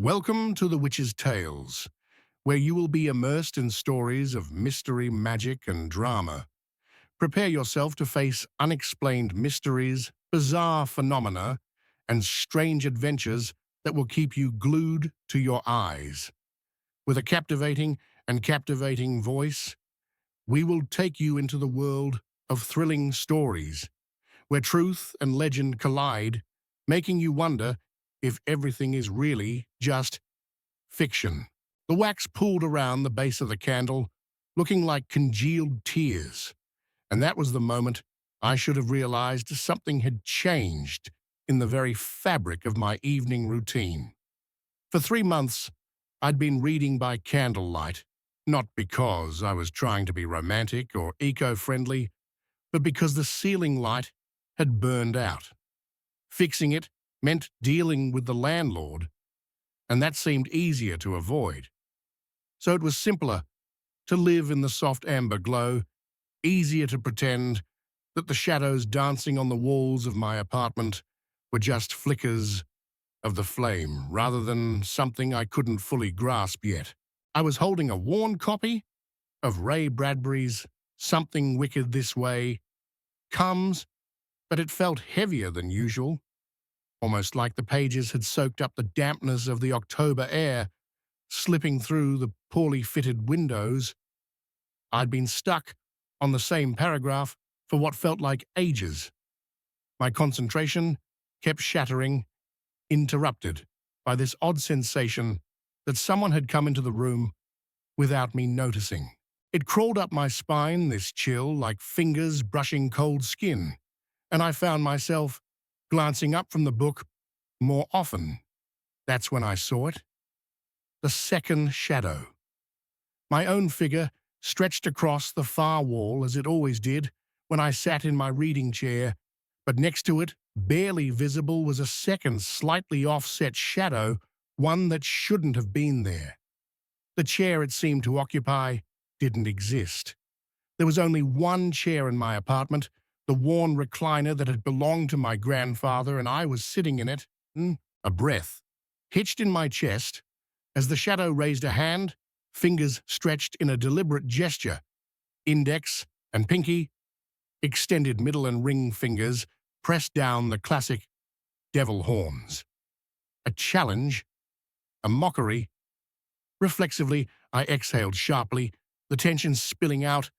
Welcome to The Witch's Tales, where you will be immersed in stories of mystery, magic, and drama. Prepare yourself to face unexplained mysteries, bizarre phenomena, and strange adventures that will keep you glued to your eyes. With a captivating voice, we will take you into the world of thrilling stories, where truth and legend collide, making you wonder if everything is really just fiction. The wax pooled around the base of the candle, looking like congealed tears, and that was the moment I should have realized something had changed in the very fabric of my evening routine. For 3 months, I'd been reading by candlelight, not because I was trying to be romantic or eco-friendly, but because the ceiling light had burned out. Fixing it meant dealing with the landlord, and that seemed easier to avoid. So it was simpler to live in the soft amber glow, easier to pretend that the shadows dancing on the walls of my apartment were just flickers of the flame rather than something I couldn't fully grasp yet. I was holding a worn copy of Ray Bradbury's Something Wicked This Way Comes, but it felt heavier than usual, almost like the pages had soaked up the dampness of the October air slipping through the poorly fitted windows. I'd been stuck on the same paragraph for what felt like ages. My concentration kept shattering, interrupted by this odd sensation that someone had come into the room without me noticing. It crawled up my spine, this chill, like fingers brushing cold skin, and I found myself glancing up from the book more often. That's when I saw it. The second shadow. My own figure stretched across the far wall as it always did when I sat in my reading chair, but next to it, barely visible, was a second slightly offset shadow, one that shouldn't have been there. The chair it seemed to occupy didn't exist. There was only one chair in my apartment, the worn recliner that had belonged to my grandfather, and I was sitting in it, a breath hitched in my chest, as the shadow raised a hand, fingers stretched in a deliberate gesture, index and pinky, extended middle and ring fingers, pressed down the classic devil horns. A challenge, a mockery. Reflexively, I exhaled sharply, the tension spilling out,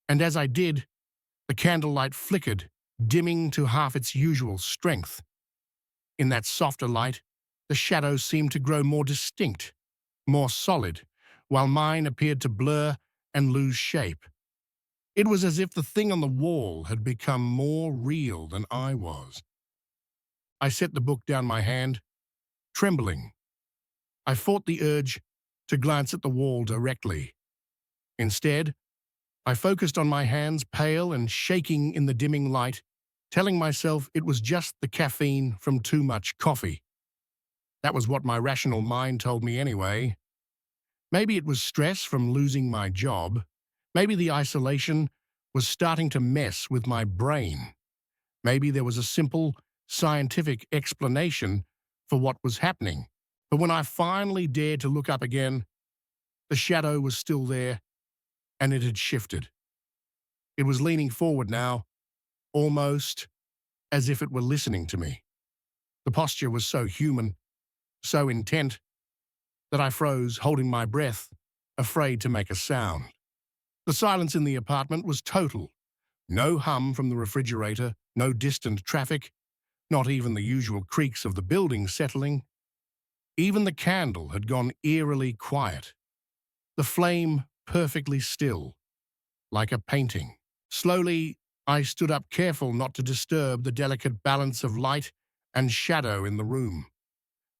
and as I did, the candlelight flickered, dimming to half its usual strength. In that softer light, the shadows seemed to grow more distinct, more solid, while mine appeared to blur and lose shape. It was as if the thing on the wall had become more real than I was. I set the book down my hand, trembling. I fought the urge to glance at the wall directly. Instead, I focused on my hands, pale and shaking in the dimming light, telling myself it was just the caffeine from too much coffee. That was what my rational mind told me anyway. Maybe it was stress from losing my job. Maybe the isolation was starting to mess with my brain. Maybe there was a simple, scientific explanation for what was happening. But when I finally dared to look up again, the shadow was still there, and it had shifted. It was leaning forward now, almost as if it were listening to me. The posture was so human, so intent, that I froze, holding my breath, afraid to make a sound. The silence in the apartment was total. No hum from the refrigerator, no distant traffic, not even the usual creaks of the building settling. Even the candle had gone eerily quiet. The flame perfectly still, like a painting. Slowly, I stood up, careful not to disturb the delicate balance of light and shadow in the room.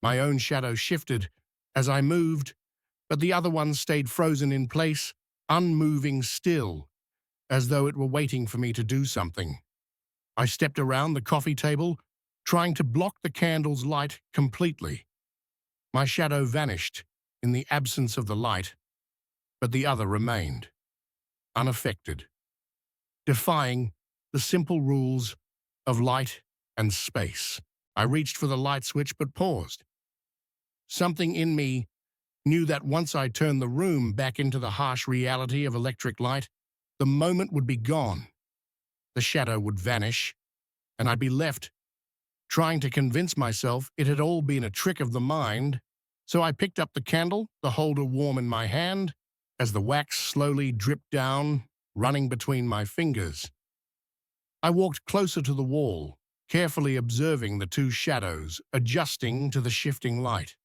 My own shadow shifted as I moved, but the other one stayed frozen in place, unmoving still, as though it were waiting for me to do something. I stepped around the coffee table, trying to block the candle's light completely. My shadow vanished in the absence of the light, but the other remained, unaffected, defying the simple rules of light and space. I reached for the light switch but paused. Something in me knew that once I turned the room back into the harsh reality of electric light, the moment would be gone. The shadow would vanish, and I'd be left trying to convince myself it had all been a trick of the mind. So I picked up the candle, the holder warm in my hand, as the wax slowly dripped down, running between my fingers. I walked closer to the wall, carefully observing the two shadows, adjusting to the shifting light.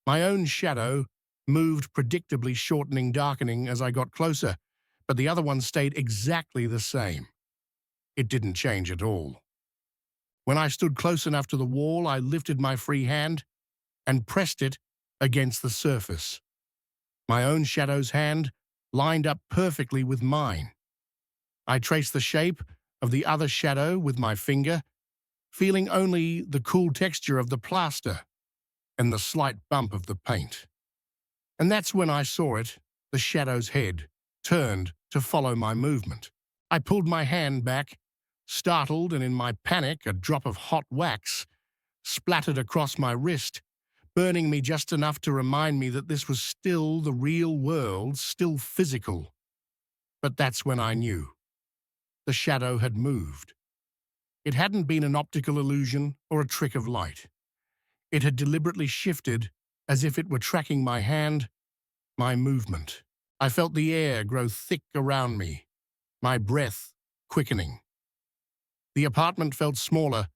My own shadow moved predictably, shortening, darkening as I got closer, but the other one stayed exactly the same. It didn't change at all. When I stood close enough to the wall, I lifted my free hand and pressed it against the surface. My own shadow's hand lined up perfectly with mine. I traced the shape of the other shadow with my finger, feeling only the cool texture of the plaster and the slight bump of the paint. And that's when I saw it, the shadow's head turned to follow my movement. I pulled my hand back, startled, and in my panic, a drop of hot wax splattered across my wrist, burning me just enough to remind me that this was still the real world, still physical. But that's when I knew. The shadow had moved. It hadn't been an optical illusion or a trick of light. It had deliberately shifted as if it were tracking my hand, my movement. I felt the air grow thick around me, my breath quickening. The apartment felt smaller,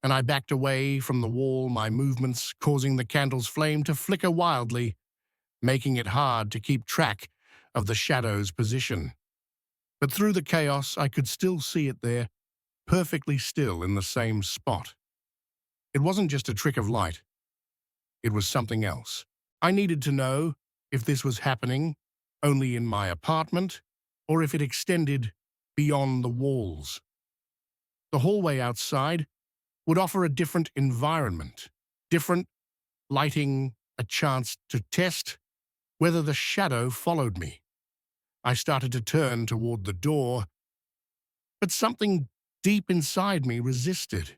and I backed away from the wall, my movements causing the candle's flame to flicker wildly, making it hard to keep track of the shadow's position. But through the chaos, I could still see it there, perfectly still in the same spot. It wasn't just a trick of light. It was something else. I needed to know if this was happening only in my apartment or if it extended beyond the walls. The hallway outside would offer a different environment, different lighting, a chance to test whether the shadow followed me. I started to turn toward the door, but something deep inside me resisted.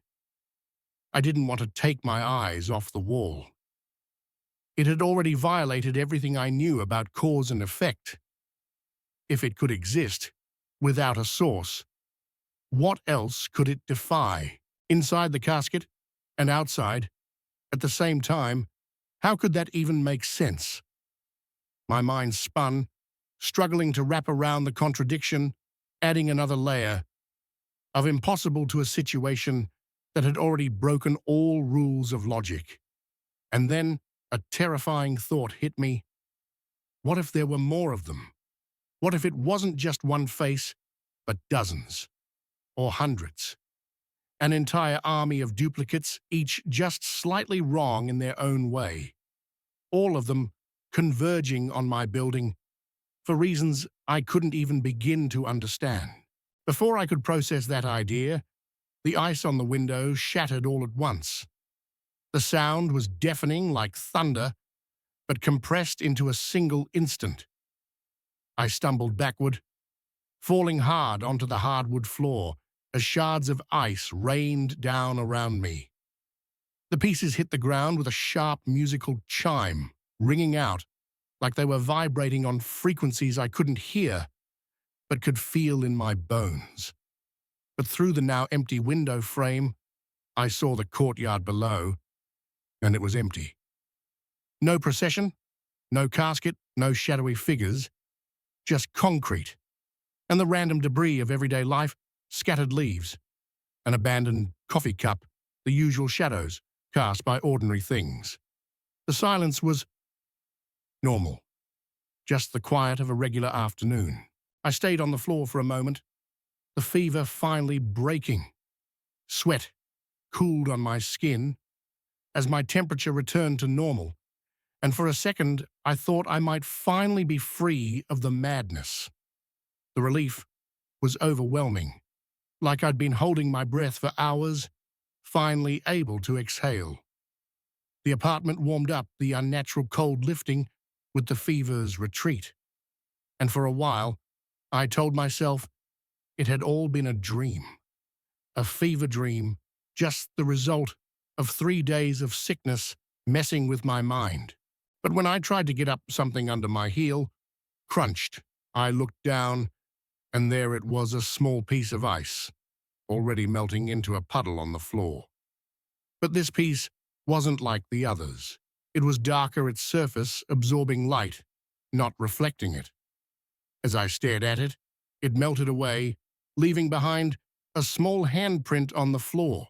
I didn't want to take my eyes off the wall. It had already violated everything I knew about cause and effect. If it could exist without a source, what else could it defy? Inside the casket and outside, at the same time, how could that even make sense? My mind spun, struggling to wrap around the contradiction, adding another layer of impossible to a situation that had already broken all rules of logic. And then a terrifying thought hit me. What if there were more of them? What if it wasn't just one face, but dozens or hundreds? An entire army of duplicates, each just slightly wrong in their own way. All of them converging on my building for reasons I couldn't even begin to understand. Before I could process that idea, the ice on the window shattered all at once. The sound was deafening like thunder, but compressed into a single instant. I stumbled backward, falling hard onto the hardwood floor as shards of ice rained down around me. The pieces hit the ground with a sharp musical chime, ringing out like they were vibrating on frequencies I couldn't hear, but could feel in my bones. But through the now empty window frame, I saw the courtyard below, and it was empty. No procession, no casket, no shadowy figures, just concrete, and the random debris of everyday life, scattered leaves, an abandoned coffee cup, the usual shadows cast by ordinary things. The silence was normal, just the quiet of a regular afternoon. I stayed on the floor for a moment, the fever finally breaking. Sweat cooled on my skin as my temperature returned to normal, and for a second I thought I might finally be free of the madness. The relief was overwhelming, like I'd been holding my breath for hours, finally able to exhale. The apartment warmed up, the unnatural cold lifting with the fever's retreat. And for a while, I told myself it had all been a dream. A fever dream, just the result of 3 days of sickness messing with my mind. But when I tried to get up, something under my heel crunched. I looked down, and there it was, a small piece of ice, already melting into a puddle on the floor. But this piece wasn't like the others. It was darker, its surface absorbing light, not reflecting it. As I stared at it, it melted away, leaving behind a small handprint on the floor,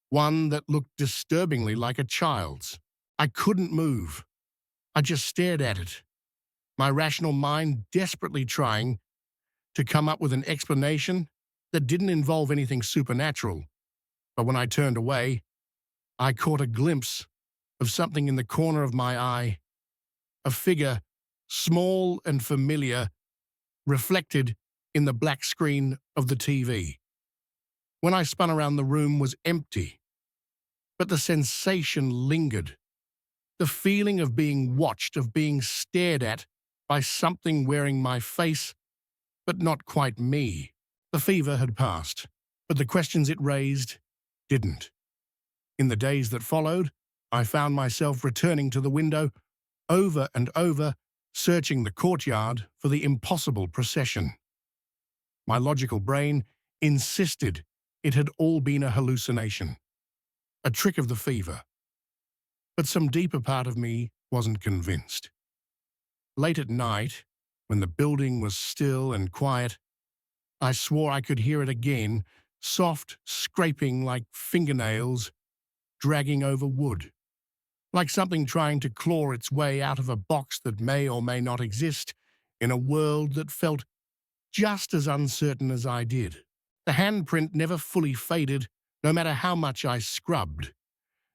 one that looked disturbingly like a child's. I couldn't move. I just stared at it, my rational mind desperately trying to come up with an explanation that didn't involve anything supernatural. But when I turned away, I caught a glimpse of something in the corner of my eye, a figure, small and familiar, reflected in the black screen of the TV. When I spun around, the room was empty, but the sensation lingered. The feeling of being watched, of being stared at by something wearing my face, but not quite me. The fever had passed, but the questions it raised didn't. In the days that followed, I found myself returning to the window over and over, searching the courtyard for the impossible procession. My logical brain insisted it had all been a hallucination, a trick of the fever. But some deeper part of me wasn't convinced. Late at night, when the building was still and quiet, I swore I could hear it again, soft scraping like fingernails dragging over wood, like something trying to claw its way out of a box that may or may not exist in a world that felt just as uncertain as I did. The handprint never fully faded, no matter how much I scrubbed.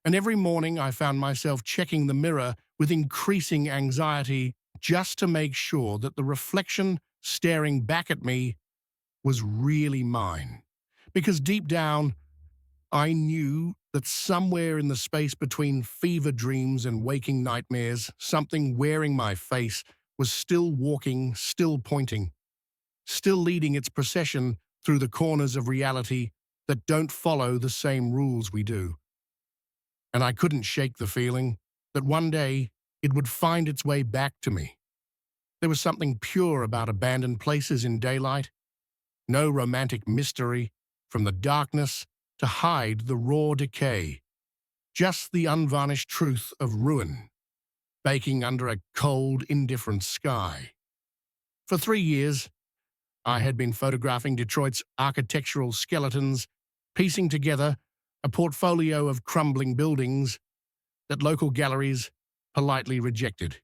And every morning I found myself checking the mirror with increasing anxiety just to make sure that the reflection staring back at me was really mine. Because deep down, I knew that somewhere in the space between fever dreams and waking nightmares, something wearing my face was still walking, still pointing, still leading its procession through the corners of reality that don't follow the same rules we do. And I couldn't shake the feeling that one day it would find its way back to me. There was something pure about abandoned places in daylight, no romantic mystery from the darkness to hide the raw decay, just the unvarnished truth of ruin, baking under a cold, indifferent sky. For 3 years, I had been photographing Detroit's architectural skeletons, piecing together a portfolio of crumbling buildings that local galleries politely rejected,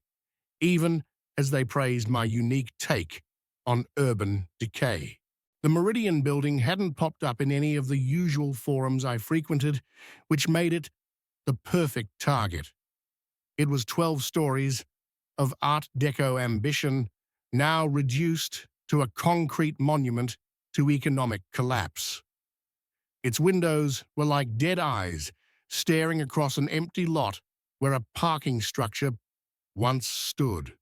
even as they praised my unique take on urban decay. The Meridian building hadn't popped up in any of the usual forums I frequented, which made it the perfect target. It was 12 stories of Art Deco ambition, now reduced to a concrete monument to economic collapse. Its windows were like dead eyes staring across an empty lot where a parking structure once stood.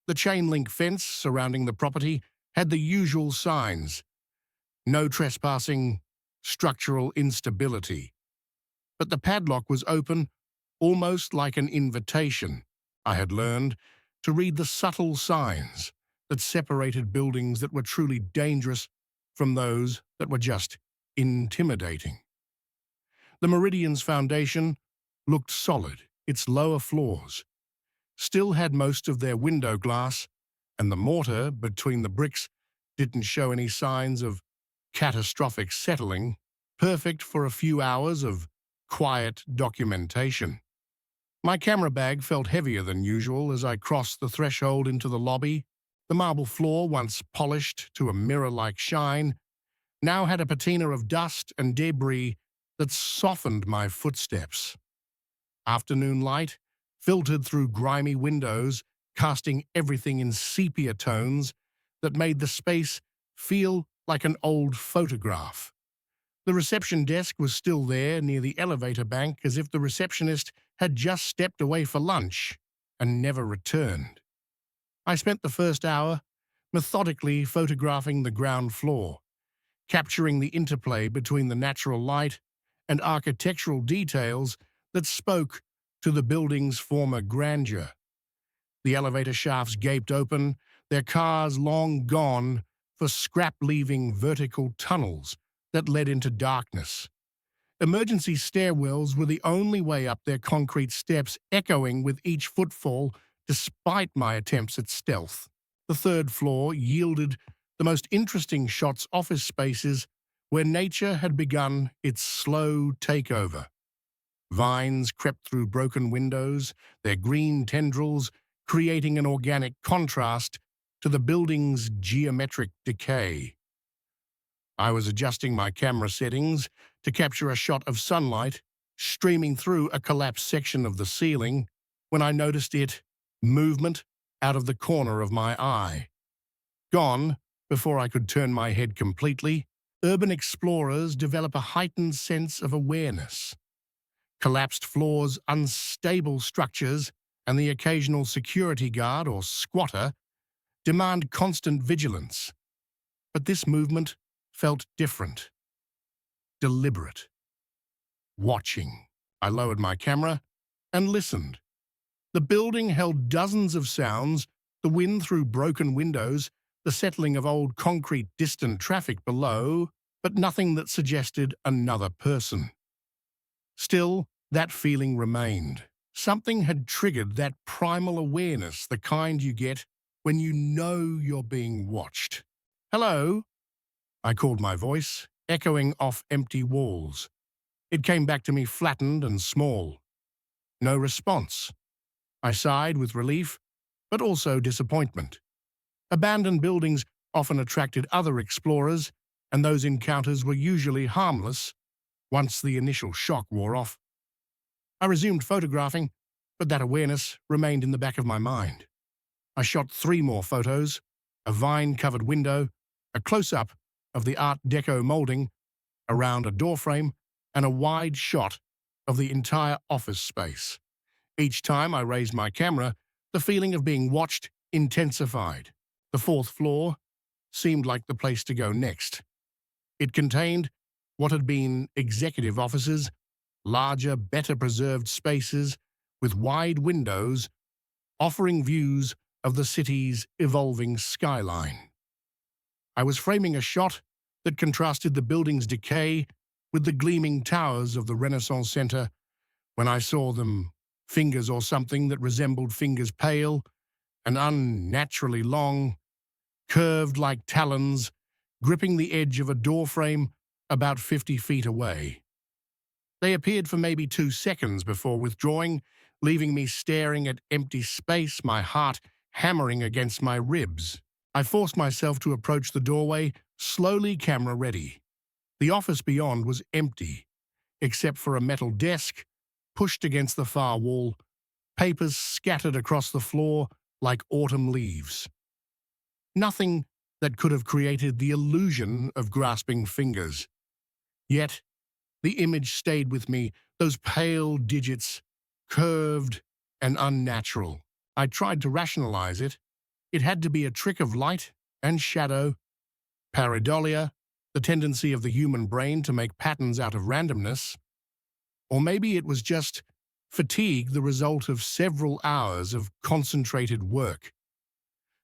The chain-link fence surrounding the property had the usual signs: no trespassing, structural instability. But the padlock was open, almost like an invitation. I had learned to read the subtle signs that separated buildings that were truly dangerous from those that were just intimidating. The Meridian's foundation looked solid. Its lower floors still had most of their window glass, and the mortar between the bricks didn't show any signs of catastrophic settling, perfect for a few hours of quiet documentation. My camera bag felt heavier than usual as I crossed the threshold into the lobby. The marble floor, once polished to a mirror-like shine, now had a patina of dust and debris that softened my footsteps. Afternoon light filtered through grimy windows, casting everything in sepia tones that made the space feel like an old photograph. The reception desk was still there near the elevator bank, as if the receptionist had just stepped away for lunch and never returned. I spent the first hour methodically photographing the ground floor, capturing the interplay between the natural light and architectural details that spoke to the building's former grandeur. The elevator shafts gaped open, their cars long gone for scrap-leaving vertical tunnels that led into darkness. Emergency stairwells were the only way up, their concrete steps echoing with each footfall despite my attempts at stealth. The third floor yielded the most interesting shots, office spaces where nature had begun its slow takeover. Vines crept through broken windows, their green tendrils creating an organic contrast to the building's geometric decay. I was adjusting my camera settings to capture a shot of sunlight streaming through a collapsed section of the ceiling when I noticed movement out of the corner of my eye. Gone before I could turn my head completely, urban explorers develop a heightened sense of awareness. Collapsed floors, unstable structures, and the occasional security guard or squatter demand constant vigilance. But this movement felt different, deliberate. Watching. I lowered my camera and listened. The building held dozens of sounds, the wind through broken windows, the settling of old concrete, distant traffic below, but nothing that suggested another person. Still, that feeling remained. Something had triggered that primal awareness, the kind you get when you know you're being watched. "Hello?" I called, my voice echoing off empty walls. It came back to me flattened and small. No response. I sighed with relief, but also disappointment. Abandoned buildings often attracted other explorers, and those encounters were usually harmless once the initial shock wore off. I resumed photographing, but that awareness remained in the back of my mind. I shot 3 more photos: a vine-covered window, a close-up of the Art Deco molding around a doorframe, and a wide shot of the entire office space. Each time I raised my camera, the feeling of being watched intensified. The 4th floor seemed like the place to go next. It contained what had been executive offices, larger, better-preserved spaces with wide windows offering views of the city's evolving skyline. I was framing a shot that contrasted the building's decay with the gleaming towers of the Renaissance Center when I saw them, fingers or something that resembled fingers, pale and unnaturally long, curved like talons, gripping the edge of a doorframe about 50 feet away. They appeared for maybe 2 seconds before withdrawing, leaving me staring at empty space, my heart hammering against my ribs. I forced myself to approach the doorway, slowly, camera ready. The office beyond was empty, except for a metal desk pushed against the far wall, papers scattered across the floor like autumn leaves. Nothing that could have created the illusion of grasping fingers. Yet, the image stayed with me, those pale digits, curved and unnatural. I tried to rationalize it. It had to be a trick of light and shadow, pareidolia, the tendency of the human brain to make patterns out of randomness. Or maybe it was just fatigue, the result of several hours of concentrated work.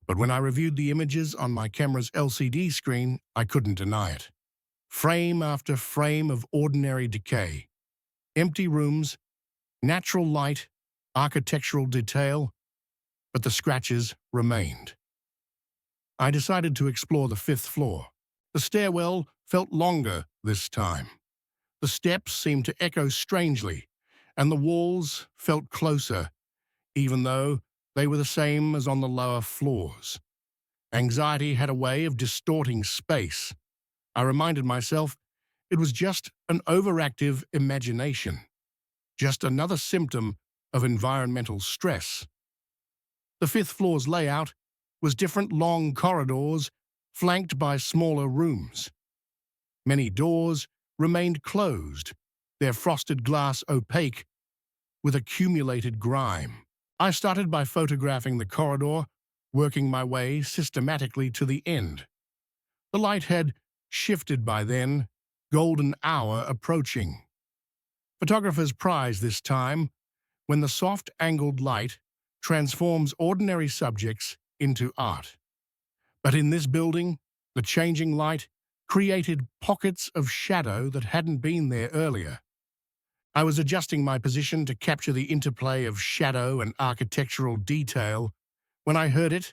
But when I reviewed the images on my camera's LCD screen, I couldn't deny it. Frame after frame of ordinary decay. Empty rooms, natural light, architectural detail, but the scratches remained. I decided to explore the 5th floor. The stairwell felt longer this time. The steps seemed to echo strangely, and the walls felt closer, even though they were the same as on the lower floors. Anxiety had a way of distorting space. I reminded myself it was just an overactive imagination, just another symptom of environmental stress. The 5th floor's layout was different: long corridors flanked by smaller rooms. Many doors remained closed, their frosted glass opaque with accumulated grime. I started by photographing the corridor, working my way systematically to the end. The light had shifted by then, golden hour approaching. Photographers prize this time, when the soft angled light transforms ordinary subjects into art. But in this building, the changing light created pockets of shadow that hadn't been there earlier. I was adjusting my position to capture the interplay of shadow and architectural detail when I heard it,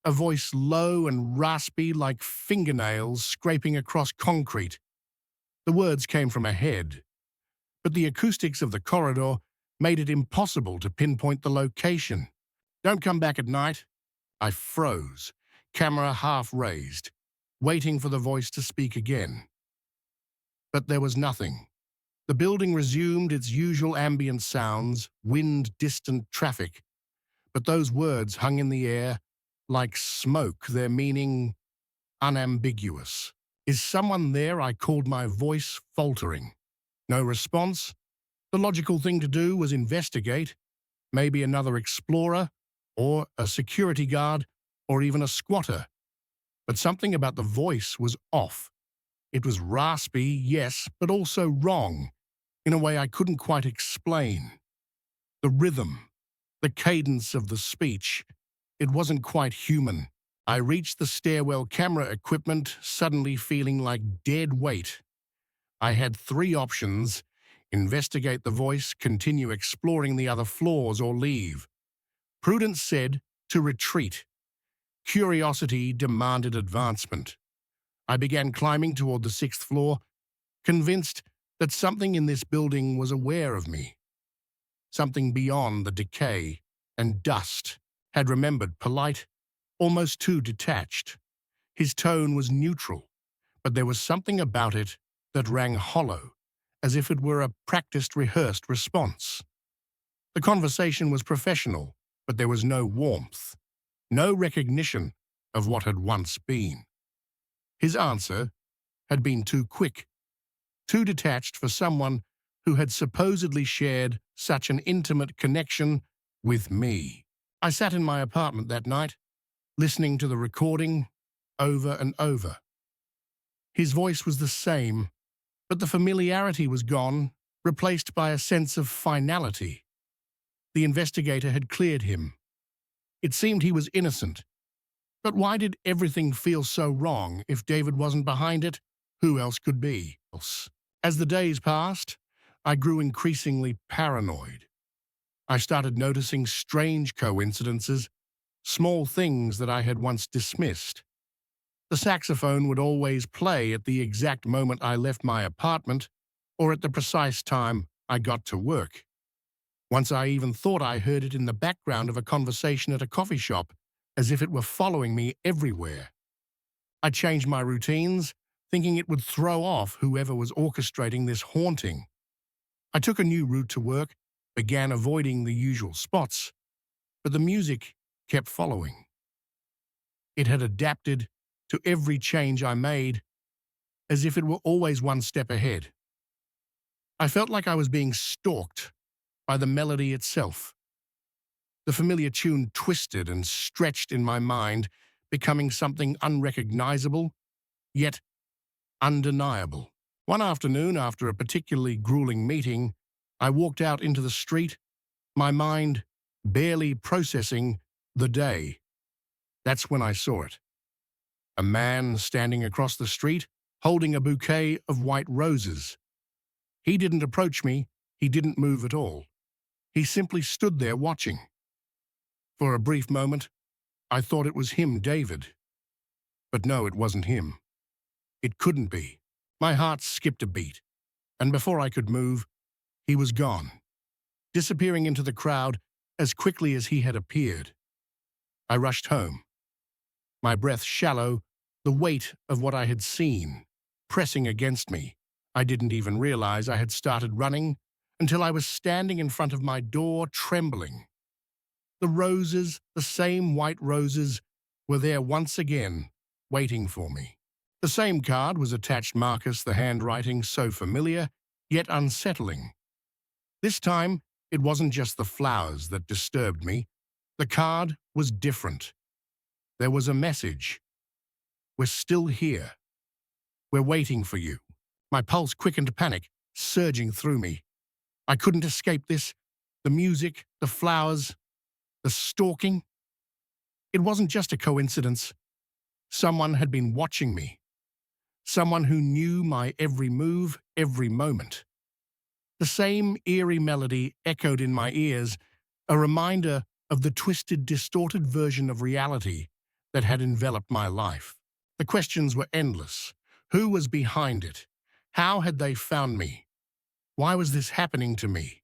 a voice low and raspy like fingernails scraping across concrete. The words came from ahead, but the acoustics of the corridor made it impossible to pinpoint the location. "Don't come back at night." I froze, camera half raised, waiting for the voice to speak again. But there was nothing. The building resumed its usual ambient sounds, wind, distant traffic. But those words hung in the air like smoke, their meaning unambiguous. "Is someone there?" I called, my voice faltering. No response. The logical thing to do was investigate. Maybe another explorer, or a security guard, or even a squatter. But something about the voice was off. It was raspy, yes, but also wrong, in a way I couldn't quite explain. The rhythm, the cadence of the speech, it wasn't quite human. I reached the stairwell camera equipment, suddenly feeling like dead weight. I had three options: investigate the voice, continue exploring the other floors, or leave. Prudence said to retreat. Curiosity demanded advancement. I began climbing toward the 6th floor, convinced that something in this building was aware of me. Something beyond the decay and dust had remembered, polite, almost too detached. His tone was neutral, but there was something about it that rang hollow, as if it were a practiced, rehearsed response. The conversation was professional, but there was no warmth, no recognition of what had once been. His answer had been too quick, too detached for someone who had supposedly shared such an intimate connection with me. I sat in my apartment that night, listening to the recording over and over. His voice was the same, but the familiarity was gone, replaced by a sense of finality. The investigator had cleared him. It seemed he was innocent. But why did everything feel so wrong? If David wasn't behind it, who else could be? As the days passed, I grew increasingly paranoid. I started noticing strange coincidences, small things that I had once dismissed. The saxophone would always play at the exact moment I left my apartment, or at the precise time I got to work. Once I even thought I heard it in the background of a conversation at a coffee shop, as if it were following me everywhere. I changed my routines, thinking it would throw off whoever was orchestrating this haunting. I took a new route to work, began avoiding the usual spots, but the music kept following. It had adapted to every change I made, as if it were always one step ahead. I felt like I was being stalked by the melody itself. The familiar tune twisted and stretched in my mind, becoming something unrecognizable, yet undeniable. One afternoon, after a particularly grueling meeting, I walked out into the street, my mind barely processing the day. That's when I saw it. A man standing across the street, holding a bouquet of white roses. He didn't approach me, he didn't move at all. He simply stood there watching. For a brief moment, I thought it was him, David. But no, it wasn't him. It couldn't be. My heart skipped a beat, and before I could move, he was gone, disappearing into the crowd as quickly as he had appeared. I rushed home, my breath shallow, the weight of what I had seen pressing against me. I didn't even realize I had started running until I was standing in front of my door, trembling. The roses, the same white roses, were there once again, waiting for me. The same card was attached, Marcus, the handwriting so familiar, yet unsettling. This time, it wasn't just the flowers that disturbed me. The card was different. There was a message. "We're still here. We're waiting for you." My pulse quickened, panic surging through me. I couldn't escape this. The music, the flowers, the stalking. It wasn't just a coincidence. Someone had been watching me. Someone who knew my every move, every moment. The same eerie melody echoed in my ears, a reminder of the twisted, distorted version of reality that had enveloped my life. The questions were endless. Who was behind it? How had they found me? Why was this happening to me?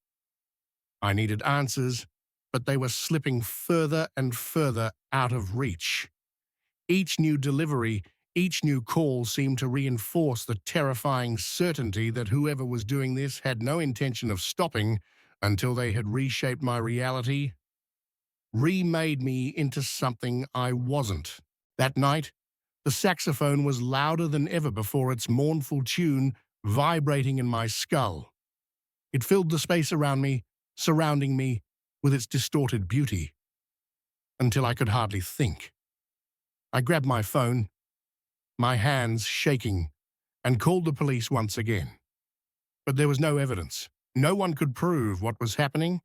I needed answers, but they were slipping further and further out of reach. Each new delivery, each new call seemed to reinforce the terrifying certainty that whoever was doing this had no intention of stopping until they had reshaped my reality, remade me into something I wasn't. That night, the saxophone was louder than ever before, its mournful tune vibrating in my skull. It filled the space around me, surrounding me with its distorted beauty, until I could hardly think. I grabbed my phone, my hands shaking, and called the police once again. But there was no evidence. No one could prove what was happening,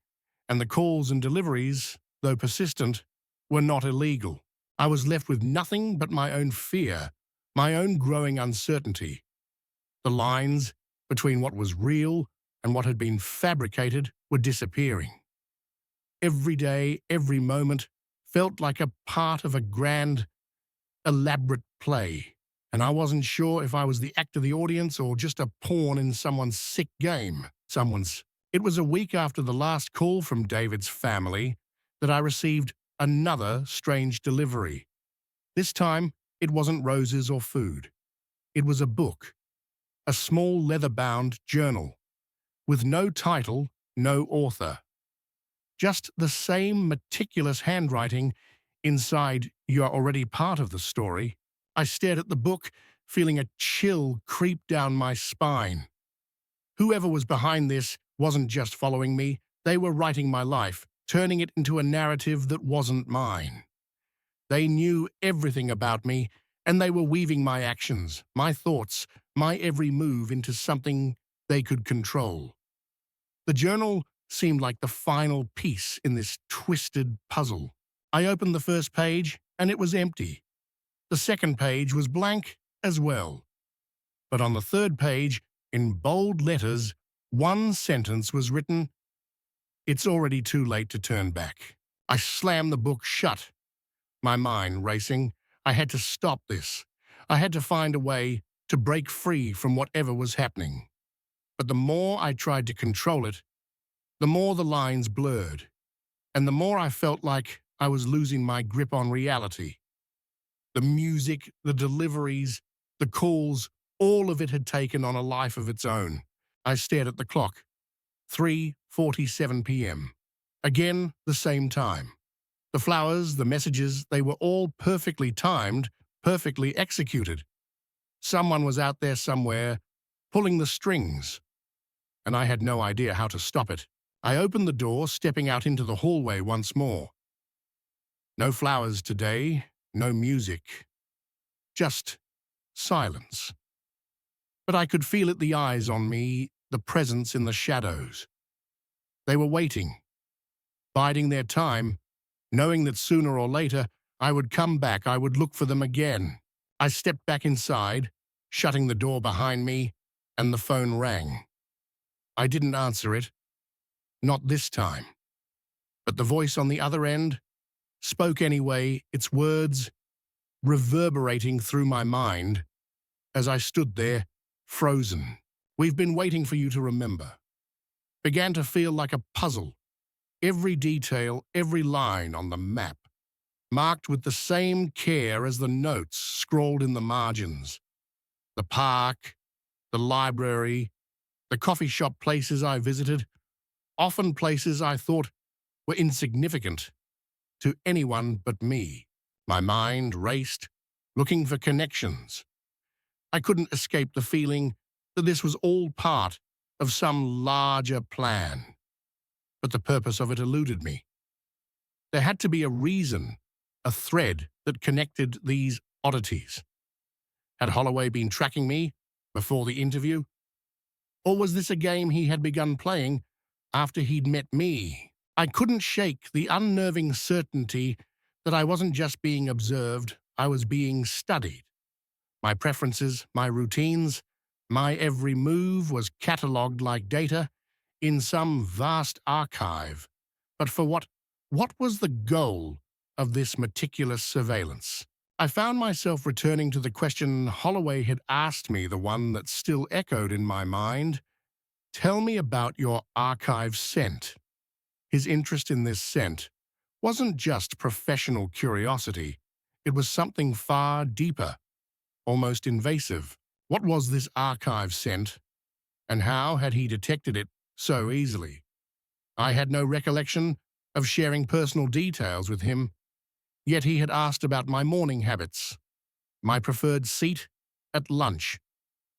and the calls and deliveries, though persistent, were not illegal. I was left with nothing but my own fear, my own growing uncertainty. The lines between what was real and what had been fabricated were disappearing. Every day, every moment, felt like a part of a grand, elaborate play, and I wasn't sure if I was the actor, the audience, or just a pawn in someone's sick game. It was a week after the last call from David's family that I received another strange delivery. This time, it wasn't roses or food. It was a book, a small leather-bound journal, with no title, no author. Just the same meticulous handwriting inside "You're already part of the story." I stared at the book, feeling a chill creep down my spine. Whoever was behind this wasn't just following me, they were writing my life, turning it into a narrative that wasn't mine. They knew everything about me, and they were weaving my actions, my thoughts, my every move into something they could control. The journal seemed like the final piece in this twisted puzzle. I opened the first page, and it was empty. The second page was blank as well. But on the third page, in bold letters, one sentence was written: "It's already too late to turn back." I slammed the book shut, my mind racing. I had to stop this. I had to find a way to break free from whatever was happening. But the more I tried to control it, the more the lines blurred, and the more I felt like I was losing my grip on reality. The music, the deliveries, the calls, all of it had taken on a life of its own. I stared at the clock. 3:47 p.m. Again, the same time. The flowers, the messages, they were all perfectly timed, perfectly executed. Someone was out there somewhere, pulling the strings, and I had no idea how to stop it. I opened the door, stepping out into the hallway once more. No flowers today, no music, just silence. But I could feel it, the eyes on me, the presence in the shadows. They were waiting, biding their time, knowing that sooner or later I would come back, I would look for them again. I stepped back inside, shutting the door behind me, and the phone rang. I didn't answer it, not this time. But the voice on the other end spoke anyway, its words reverberating through my mind as I stood there, frozen. "We've been waiting for you to remember." Began to feel like a puzzle. Every detail, every line on the map, marked with the same care as the notes scrawled in the margins. The park, the library, the coffee shop, places I visited, often places I thought were insignificant to anyone but me. My mind raced, looking for connections. I couldn't escape the feeling that this was all part of some larger plan. But the purpose of it eluded me. There had to be a reason, a thread that connected these oddities. Had Holloway been tracking me before the interview? Or was this a game he had begun playing after he'd met me. I couldn't shake the unnerving certainty that I wasn't just being observed, I was being studied. My preferences, my routines, my every move was catalogued like data in some vast archive. But for what? What was the goal of this meticulous surveillance? I found myself returning to the question Holloway had asked me, the one that still echoed in my mind. Tell me about your archive scent. His interest in this scent wasn't just professional curiosity. It was something far deeper, almost invasive. What was this archive scent, and how had he detected it so easily? I had no recollection of sharing personal details with him, yet he had asked about my morning habits, my preferred seat at lunch,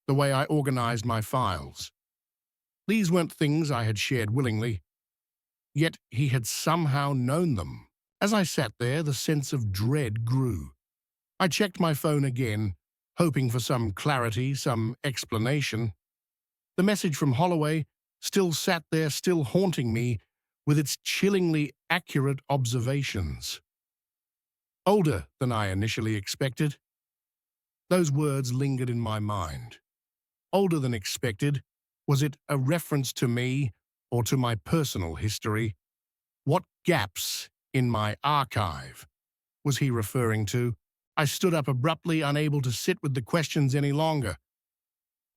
the way I organized my files. These weren't things I had shared willingly, yet he had somehow known them. As I sat there, the sense of dread grew. I checked my phone again, hoping for some clarity, some explanation. The message from Holloway still sat there, still haunting me with its chillingly accurate observations. Older than I initially expected. Those words lingered in my mind. Older than expected. Was it a reference to me or to my personal history? What gaps in my archive was he referring to? I stood up abruptly, unable to sit with the questions any longer.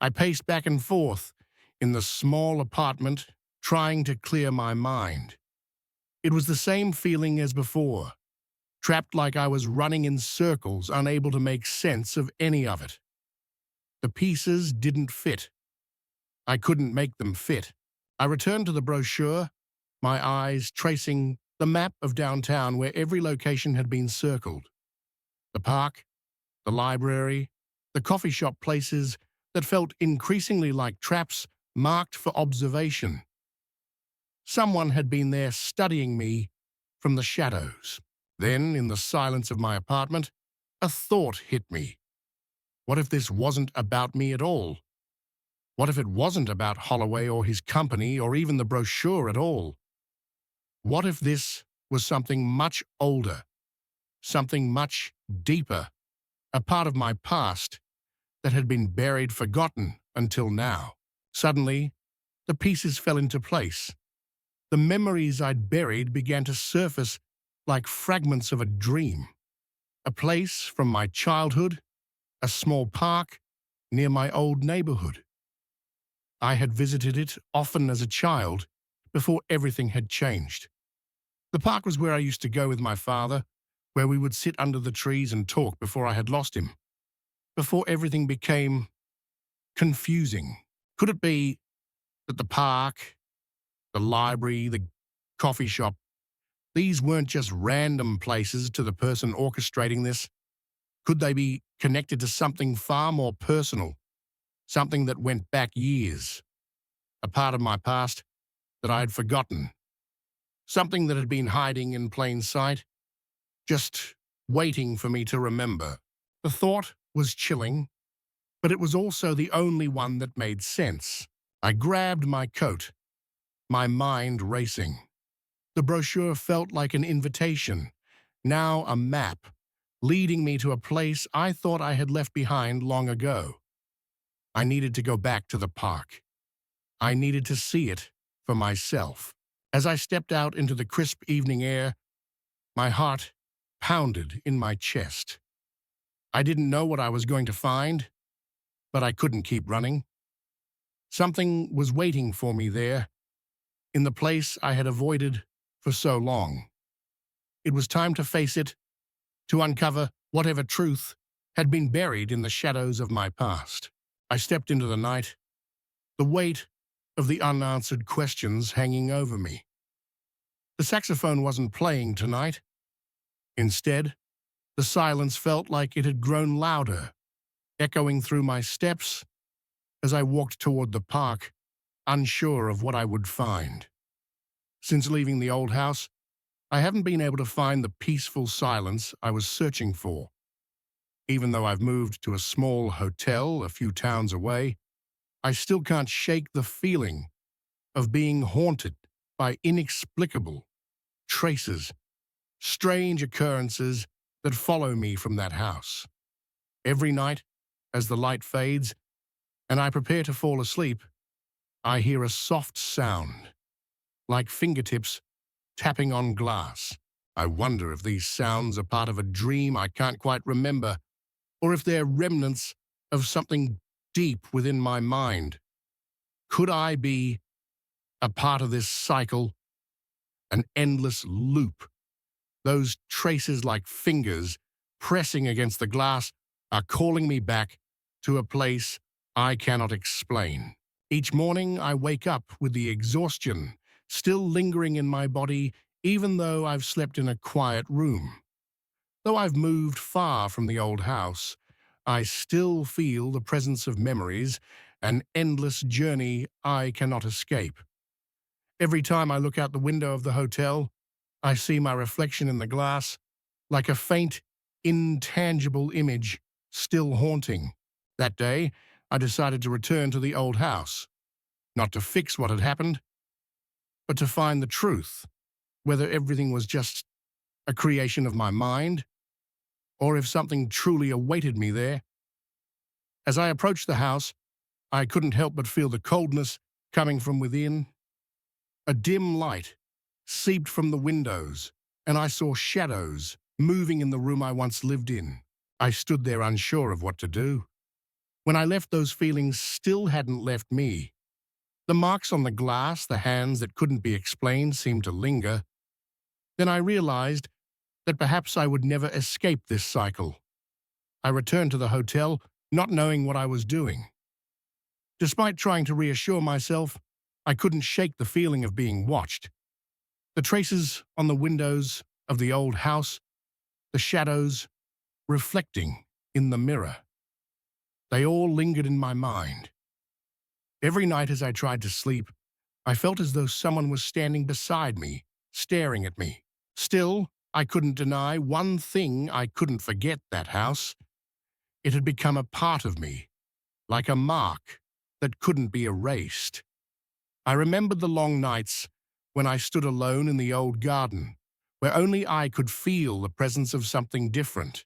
I paced back and forth in the small apartment, trying to clear my mind. It was the same feeling as before, trapped like I was running in circles, unable to make sense of any of it. The pieces didn't fit. I couldn't make them fit. I returned to the brochure, my eyes tracing the map of downtown where every location had been circled. The park, the library, the coffee shop, places that felt increasingly like traps marked for observation. Someone had been there studying me from the shadows. Then, in the silence of my apartment, a thought hit me. What if this wasn't about me at all? What if it wasn't about Holloway or his company or even the brochure at all? What if this was something much older, something much deeper, a part of my past that had been buried, forgotten until now? Suddenly, the pieces fell into place. The memories I'd buried began to surface like fragments of a dream. A place from my childhood, a small park near my old neighborhood. I had visited it often as a child before everything had changed. The park was where I used to go with my father, where we would sit under the trees and talk before I had lost him, before everything became confusing. Could it be that the park, the library, the coffee shop, these weren't just random places to the person orchestrating this? Could they be connected to something far more personal, something that went back years, a part of my past that I had forgotten, something that had been hiding in plain sight, just waiting for me to remember? The thought was chilling, but it was also the only one that made sense. I grabbed my coat, my mind racing. The brochure felt like an invitation, now a map, leading me to a place I thought I had left behind long ago. I needed to go back to the park. I needed to see it for myself. As I stepped out into the crisp evening air, my heart pounded in my chest. I didn't know what I was going to find, but I couldn't keep running. Something was waiting for me there, in the place I had avoided for so long. It was time to face it, to uncover whatever truth had been buried in the shadows of my past. I stepped into the night, the weight of the unanswered questions hanging over me. The saxophone wasn't playing tonight. Instead, the silence felt like it had grown louder, echoing through my steps as I walked toward the park, unsure of what I would find. Since leaving the old house, I haven't been able to find the peaceful silence I was searching for. Even though I've moved to a small hotel a few towns away, I still can't shake the feeling of being haunted by inexplicable traces, strange occurrences that follow me from that house. Every night, as the light fades and I prepare to fall asleep, I hear a soft sound, like fingertips tapping on glass. I wonder if these sounds are part of a dream I can't quite remember, or if they're remnants of something deep within my mind. Could I be a part of this cycle, an endless loop? Those traces like fingers pressing against the glass are calling me back to a place I cannot explain. Each morning I wake up with the exhaustion still lingering in my body, even though I've slept in a quiet room. Though I've moved far from the old house, I still feel the presence of memories, an endless journey I cannot escape. Every time I look out the window of the hotel, I see my reflection in the glass, like a faint, intangible image, still haunting. That day, I decided to return to the old house, not to fix what had happened, but to find the truth, whether everything was just a creation of my mind, or if something truly awaited me there. As I approached the house, I couldn't help but feel the coldness coming from within. A dim light seeped from the windows, and I saw shadows moving in the room I once lived in. I stood there unsure of what to do. When I left, those feelings still hadn't left me. The marks on the glass, the hands that couldn't be explained, seemed to linger. Then I realized that perhaps I would never escape this cycle. I returned to the hotel, not knowing what I was doing. Despite trying to reassure myself, I couldn't shake the feeling of being watched. The traces on the windows of the old house, the shadows reflecting in the mirror. They all lingered in my mind. Every night as I tried to sleep, I felt as though someone was standing beside me, staring at me. Still, I couldn't deny one thing: I couldn't forget that house. It had become a part of me, like a mark that couldn't be erased. I remembered the long nights when I stood alone in the old garden, where only I could feel the presence of something different.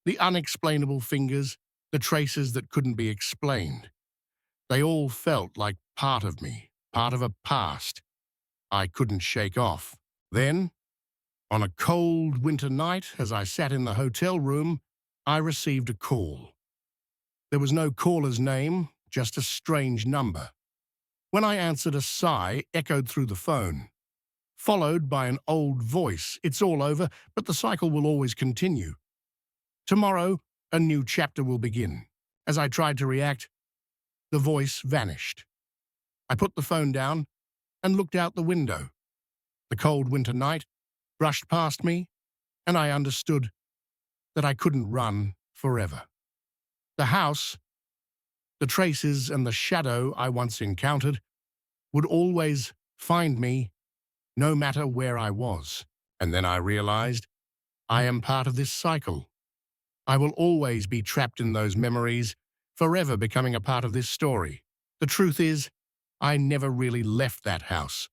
The unexplainable fingers, the traces that couldn't be explained. They all felt like part of me, part of a past I couldn't shake off. Then, on a cold winter night, as I sat in the hotel room, I received a call. There was no caller's name, just a strange number. When I answered, a sigh echoed through the phone, followed by an old voice. "It's all over, but the cycle will always continue. Tomorrow, a new chapter will begin." As I tried to react, the voice vanished. I put the phone down and looked out the window. The cold winter night brushed past me, and I understood that I couldn't run forever. The house, the traces, and the shadow I once encountered would always find me, no matter where I was. And then I realized I am part of this cycle. I will always be trapped in those memories, forever becoming a part of this story. The truth is, I never really left that house.